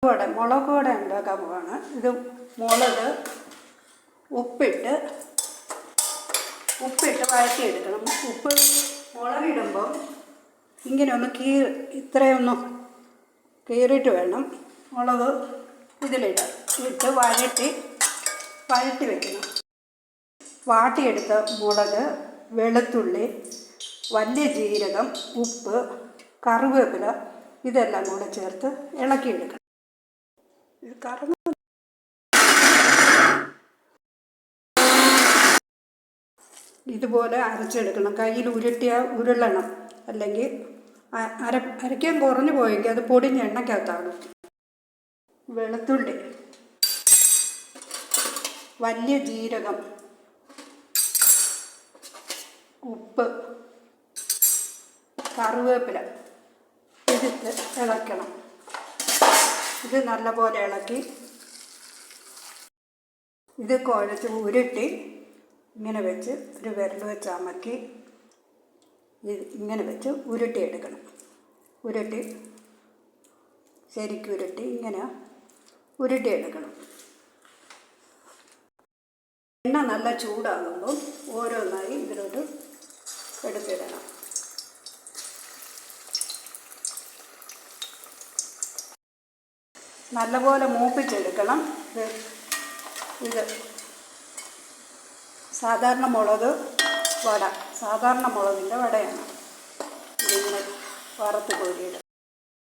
മുളക് വട ഉണ്ടാക്കാൻ പോവാണ്. ഇത് മുളക് ഉപ്പിട്ട് വഴറ്റിയെടുക്കണം. മുളകിടുമ്പം ഇങ്ങനെ ഒന്ന് ഇത്രയൊന്ന് കീറിയിട്ട് വേണം മുളക് ഇട്ട് വഴറ്റി വെക്കണം. വാട്ടിയെടുത്ത മുളക്, വെളുത്തുള്ളി, വലിയ ജീരകം, ഉപ്പ്, കറിവേപ്പില ഇതെല്ലാം കൂടെ ചേർത്ത് ഇളക്കിയെടുക്കണം. ഇത് ഇതുപോലെ അരച്ചെടുക്കണം. കയ്യിൽ ഉരുളണം, അല്ലെങ്കിൽ അരയ്ക്കാൻ കുറഞ്ഞു പോയെങ്കിൽ അത് പൊടിഞ്ഞ എണ്ണയ്ക്കകത്താകും. വെളുത്തുള്ളി, വലിയ ജീരകം, ഉപ്പ്, കറിവേപ്പില ഇതിട്ട് ഇളക്കണം. ഇത് നല്ലപോലെ ഇളക്കി ഇത് കുഴച്ച് ഉരുട്ടി ഇങ്ങനെ വെച്ച് ഒരു വിരൽ വെച്ച് അമക്കി ഇങ്ങനെ വെച്ച് ഉരുട്ടിയെടുക്കണം. ശരിക്കും ഇങ്ങനെ ഉരുട്ടിയെടുക്കണം. എണ്ണ നല്ല ചൂടാകുമ്പോൾ ഓരോന്നായി ഇതിലോട്ട് എടുത്തിടണം. നല്ലപോലെ മൂപ്പിച്ചെടുക്കണം. ഇത് സാധാരണ മുളകിൻ്റെ വടയാണ്. ഇതിങ്ങനെ വറുത്ത് കോരിയിടും.